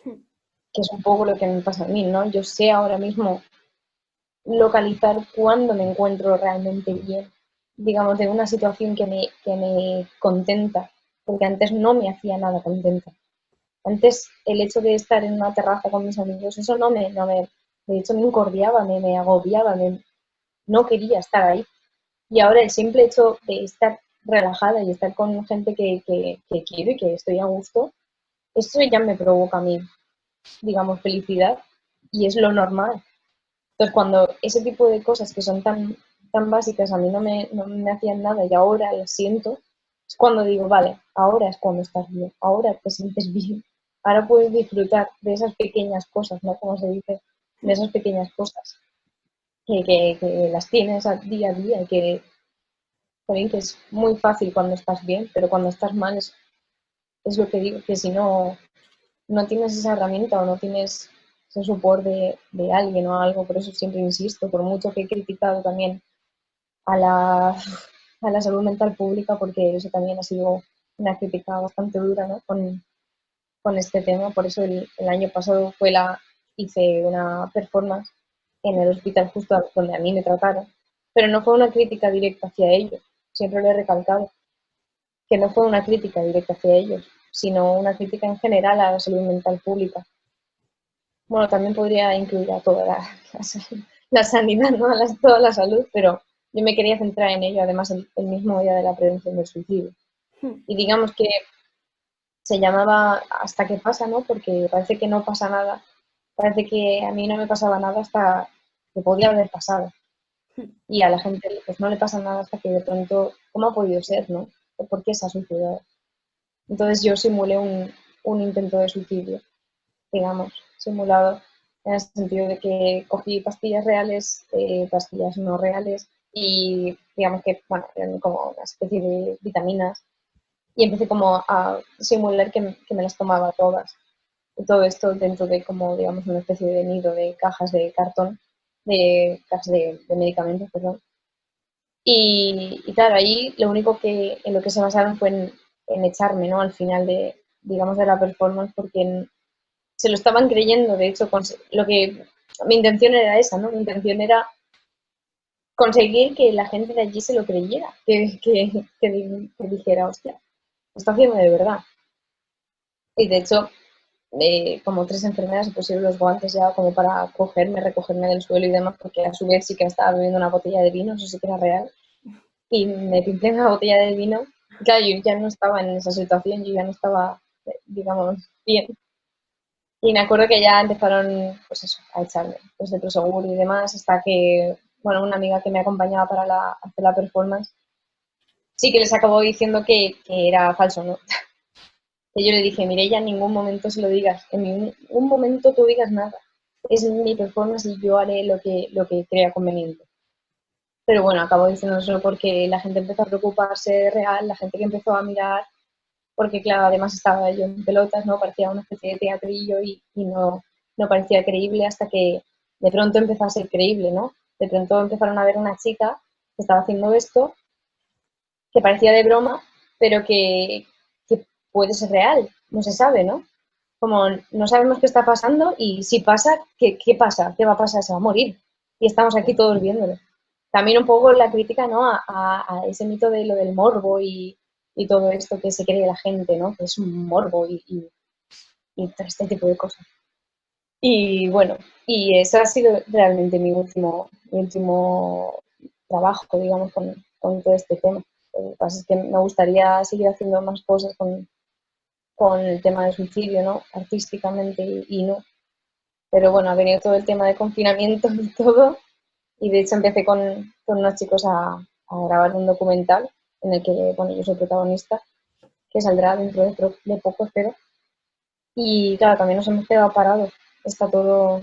que es un poco lo que me pasa a mí, ¿no? Yo sé ahora mismo localizar cuándo me encuentro realmente bien, digamos, de una situación que me contenta, porque antes no me hacía nada contenta. Antes el hecho de estar en una terraza con mis amigos, eso de hecho me incordiaba, me agobiaba, no quería estar ahí. Y ahora el simple hecho de estar relajada y estar con gente que quiero y que estoy a gusto, eso ya me provoca a mí, digamos, felicidad y es lo normal. Entonces, cuando ese tipo de cosas que son tan básicas a mí no me hacían nada y ahora las siento, es cuando digo, vale, ahora es cuando estás bien, ahora te sientes bien, ahora puedes disfrutar de esas pequeñas cosas, ¿no? Como se dice, de esas pequeñas cosas que las tienes a día y que es muy fácil cuando estás bien, pero cuando estás mal es lo que digo, que si no tienes esa herramienta o no tienes ese support de alguien o algo, por eso siempre insisto, por mucho que he criticado también a a la salud mental pública, porque eso también ha sido una crítica bastante dura, ¿no? Con este tema, por eso el año pasado hice una performance en el hospital justo donde a mí me trataron, pero no fue una crítica directa hacia ellos, siempre lo he recalcado, que no fue una crítica directa hacia ellos, sino una crítica en general a la salud mental pública. Bueno, también podría incluir a toda la sanidad, ¿no? Toda la salud, pero yo me quería centrar en ello, además el mismo día de la prevención del suicidio. Y digamos que se llamaba Hasta que pasa, ¿no? Porque parece que no pasa nada, parece que a mí no me pasaba nada hasta que podía haber pasado. Y a la gente pues no le pasa nada hasta que de pronto, ¿cómo ha podido ser, no? ¿Por qué se ha suicidado? Entonces yo simulé un intento de suicidio, digamos, simulado, en el sentido de que cogí pastillas reales, pastillas no reales y digamos que, bueno, eran como una especie de vitaminas y empecé como a simular que me las tomaba todas. Y todo esto dentro de como, digamos, una especie de nido de cajas de cartón, de cajas de medicamentos, perdón. Y claro, ahí lo único en lo que se basaron fue en echarme, ¿no? Al final digamos, de la performance, porque se lo estaban creyendo, de hecho, mi intención era esa, ¿no? Mi intención era conseguir que la gente de allí se lo creyera, que dijera, hostia, lo está haciendo de verdad. Y de hecho, como tres enfermeras se pusieron los guantes ya como para recogerme del suelo y demás, porque a su vez sí que estaba bebiendo una botella de vino, eso sí que era real. y me pinté una botella de vino. Y claro, yo ya no estaba en esa situación, yo ya no estaba, digamos, bien. Y me acuerdo que ya empezaron, pues eso, a echarme, pues de Prosegur y demás, hasta que, bueno, una amiga que me acompañaba para hacer la performance, sí que les acabó diciendo que era falso, ¿no? Que yo le dije, Mireia, en ningún momento se lo digas, en ningún momento tú digas nada. Es mi performance y yo haré lo que crea conveniente. Pero bueno, acabo diciéndoselo porque la gente empezó a preocuparse real, la gente que empezó a mirar, porque claro, además estaba yo en pelotas, ¿no? Parecía una especie de teatrillo y no parecía creíble hasta que de pronto empezó a ser creíble, ¿no? De pronto empezaron a ver una chica que estaba haciendo esto, que parecía de broma, pero que puede ser real, no se sabe, ¿no? Como no sabemos qué está pasando y si pasa, ¿qué pasa? ¿Qué va a pasar? Se va a morir. Y estamos aquí todos viéndolo. También un poco la crítica, ¿no? A ese mito de lo del morbo y todo esto que se cree la gente, ¿no? Que es un morbo y todo este tipo de cosas. Y bueno, y ese ha sido realmente mi último trabajo, digamos, con todo este tema. Lo que pasa es que me gustaría seguir haciendo más cosas con el tema del suicidio, ¿no? Artísticamente y no. Pero bueno, ha venido todo el tema de confinamiento y todo. Y de hecho empecé con unos chicos a grabar un documental en el que, bueno, yo soy protagonista, que saldrá dentro de poco, espero. Y claro, también nos hemos quedado parados. Está todo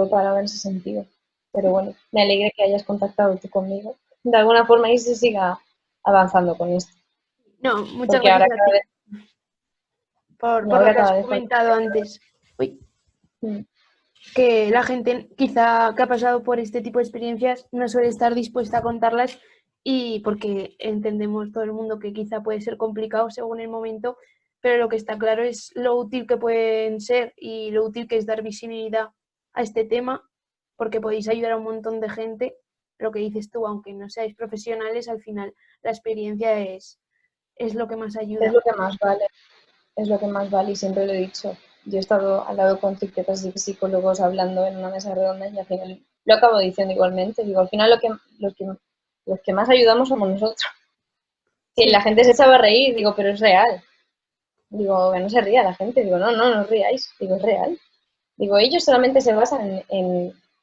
parado en ese sentido. Pero bueno, me alegra que hayas contactado tú conmigo. De alguna forma y se siga avanzando con esto. No, muchas Porque gracias ahora a ti por lo ahora que has cada vez falta. comentado antes. Uy, Mm, que la gente quizá que ha pasado por este tipo de experiencias no suele estar dispuesta a contarlas y porque entendemos todo el mundo que quizá puede ser complicado según el momento, pero lo que está claro es lo útil que pueden ser y lo útil que es dar visibilidad a este tema, porque podéis ayudar a un montón de gente. Lo que dices tú, aunque no seáis profesionales, al final la experiencia es lo que más Es ayuda. lo que más vale. Es lo que más vale y siempre lo he dicho. Yo he estado al lado con psiquiatras y psicólogos hablando en una mesa redonda y al final lo acabo diciendo igualmente. Digo, al final los que más ayudamos somos nosotros. Que Sí, la gente se echaba a reír, digo, pero es real. Digo, que no se ría la gente. Digo, no os ríais. Digo, es real. Digo, ellos solamente se basan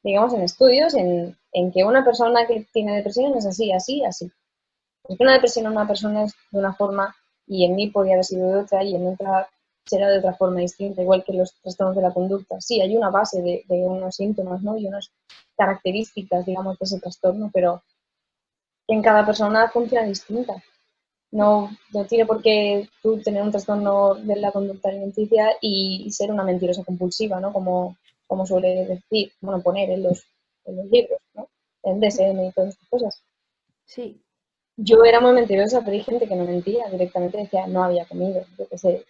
digamos, en estudios, en que una persona que tiene depresión es así, así, así. Es que una depresión en una persona es de una forma y en mí podría haber sido de otra y en otra será de otra forma distinta, igual que los trastornos de la conducta. Sí, hay una base de unos síntomas, ¿no? Y unas características, digamos, de ese trastorno, pero en cada persona funciona distinta. No tiene por qué tú tener un trastorno de la conducta alimenticia y ser una mentirosa compulsiva, ¿no? Como suele decir, bueno, poner en los libros, ¿no? En DSM y todas estas cosas. sí. Yo era muy mentirosa, pero hay gente que no mentía, directamente decía no había comido. Yo qué sé,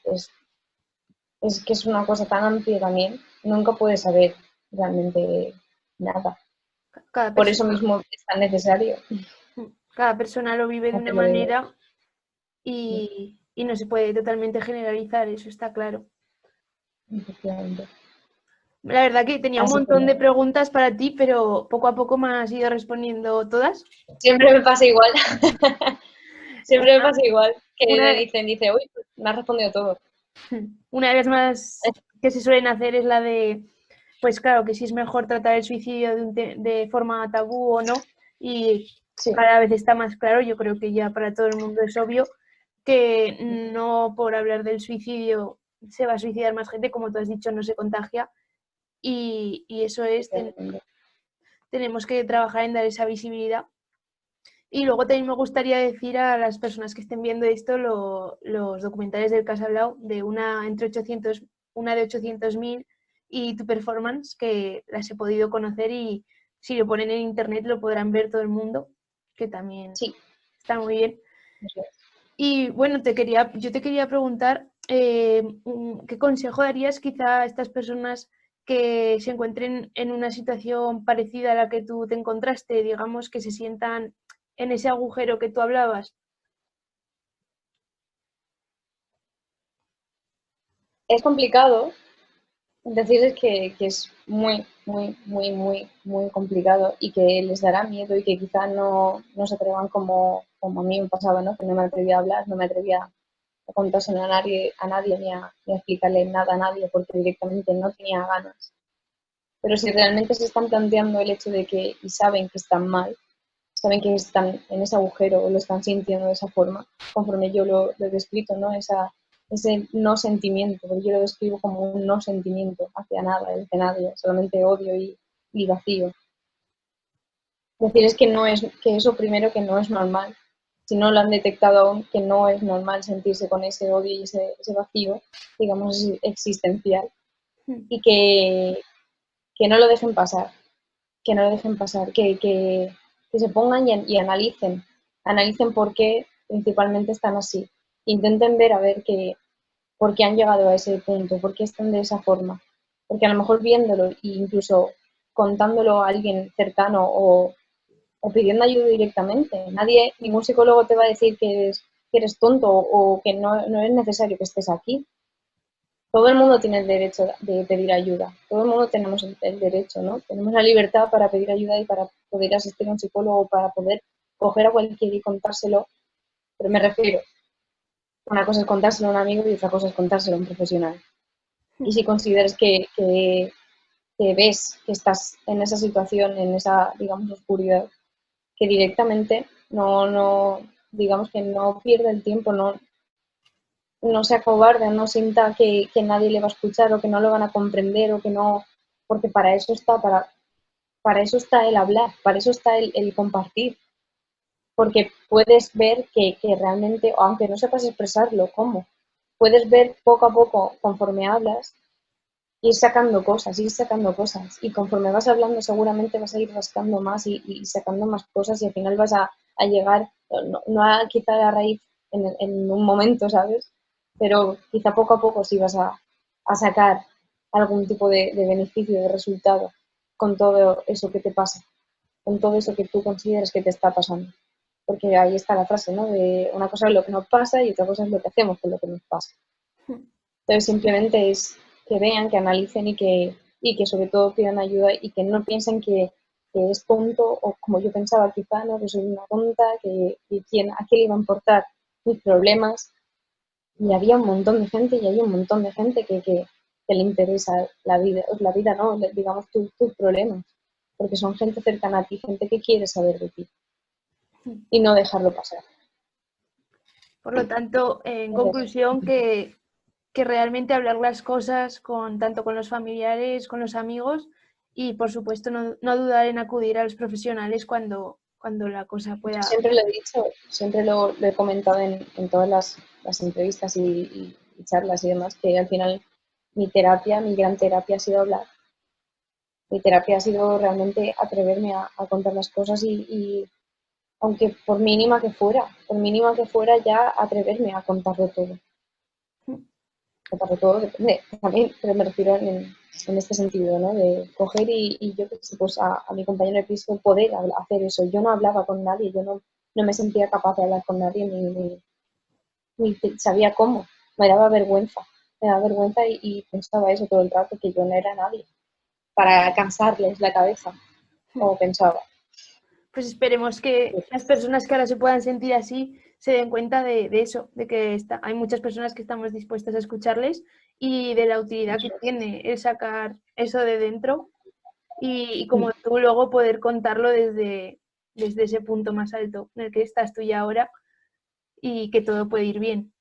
es que es una cosa tan amplia también, nunca puedes saber realmente nada. Cada Por eso persona, mismo es tan necesario, cada persona lo vive de una hacerlo de manera y no se puede totalmente generalizar, eso está claro. efectivamente. La verdad que tenía un Así que montón de preguntas para ti, pero poco a poco me has ido respondiendo todas. siempre me pasa igual, siempre me Una, pasa igual, que me una, dice, uy, pues me has respondido todo. una de las más que se suelen hacer es la de, pues claro, que si es mejor tratar el suicidio de forma tabú o no. Y Sí, cada vez está más claro, yo creo que ya para todo el mundo es obvio, que no por hablar del suicidio se va a suicidar más gente, como tú has dicho, no se contagia. Y eso es, efectivamente. tenemos que trabajar en dar esa visibilidad. Y luego también me gustaría decir a las personas que estén viendo esto los documentales del que has hablado, de una de 800.000 y tu performance, que las he podido conocer y si lo ponen en internet lo podrán ver todo el mundo, que también Sí, está muy bien. eso es. Y bueno, yo te quería preguntar, ¿qué consejo darías quizá a estas personas que se encuentren en una situación parecida a la que tú te encontraste, digamos, que se sientan en ese agujero que tú hablabas? Es complicado, decirles que es muy, muy, muy, muy, muy complicado y que les dará miedo y que quizá no se atrevan como a mí me pasaba, ¿no? Que no me atrevía a hablar, no me atrevía a contárselo a nadie ni a explicarle nada a nadie porque directamente no tenía ganas. Pero si realmente se están planteando el hecho de que y saben que están mal, saben que están en ese agujero o lo están sintiendo de esa forma, conforme yo lo he descrito, ¿no? Ese no sentimiento, porque yo lo describo como un no sentimiento hacia nada, hacia nadie, solamente odio y vacío. Decirles que no es, que eso primero que no es normal. Si no lo han detectado aún, que no es normal sentirse con ese odio y ese vacío, digamos, existencial, Mm. y que no lo dejen pasar, que no lo dejen pasar, que se pongan y analicen por qué principalmente están así. Intenten ver a ver por qué han llegado a ese punto, por qué están de esa forma. Porque a lo mejor viéndolo e incluso contándolo a alguien cercano o pidiendo ayuda directamente. Nadie, ningún psicólogo te va a decir que eres tonto o que no es necesario que estés aquí. Todo el mundo tiene el derecho de pedir ayuda. Todo el mundo tenemos el derecho, ¿no? Tenemos la libertad para pedir ayuda y para poder asistir a un psicólogo, para poder coger a cualquiera y contárselo. Pero me refiero, una cosa es contárselo a un amigo y otra cosa es contárselo a un profesional. Y si consideras que ves que estás en esa situación, en esa, digamos, oscuridad, que directamente digamos que no pierda el tiempo, no sea cobarde, no sienta que nadie le va a escuchar o que no lo van a comprender o que no, porque para eso está el hablar, para eso está el compartir, porque puedes ver que realmente, aunque no sepas expresarlo, ¿cómo? Puedes ver poco a poco, conforme hablas, ir sacando cosas, y conforme vas hablando seguramente vas a ir rascando más y sacando más cosas y al final vas a llegar, no a quitar la raíz en un momento, ¿sabes? Pero quizá poco a poco sí vas a sacar algún tipo de beneficio, de resultado con todo eso que te pasa, con todo eso que tú consideras que te está pasando. Porque ahí está la frase, ¿no? De una cosa es lo que nos pasa y otra cosa es lo que hacemos con lo que nos pasa. Entonces simplemente es que vean, que analicen y que sobre todo pidan ayuda y que no piensen que es tonto o como yo pensaba quizá, ¿no? Que soy una tonta, a quién le iba a importar mis problemas. Y había un montón de gente y hay un montón de gente que le interesa la vida no, digamos tus problemas, porque son gente cercana a ti, gente que quiere saber de ti y no dejarlo pasar. Por lo tanto, en Entonces, conclusión, que realmente hablar las cosas tanto con los familiares, con los amigos y, por supuesto, no dudar en acudir a los profesionales cuando la cosa yo pueda. siempre lo he dicho, siempre lo he comentado en todas las entrevistas y charlas y demás, que al final mi gran terapia ha sido hablar. Mi terapia ha sido realmente atreverme a contar las cosas y aunque por mínima que fuera ya atreverme a contarlo todo. Contarlo todo depende también, pero me refiero en este sentido, ¿no? De coger y yo qué sé, pues a mi compañero de piso poder hacer eso. Yo no hablaba con nadie, yo no me sentía capaz de hablar con nadie ni sabía cómo. Me daba vergüenza y pensaba eso todo el rato, que yo no era nadie, para cansarles la cabeza, como pensaba. Pues esperemos que las personas que ahora se puedan sentir así se den cuenta de eso, de que hay muchas personas que estamos dispuestas a escucharles y de la utilidad que Eso es. tiene el sacar eso de dentro y como tú luego poder contarlo desde ese punto más alto en el que estás tú ya ahora y que todo puede ir bien.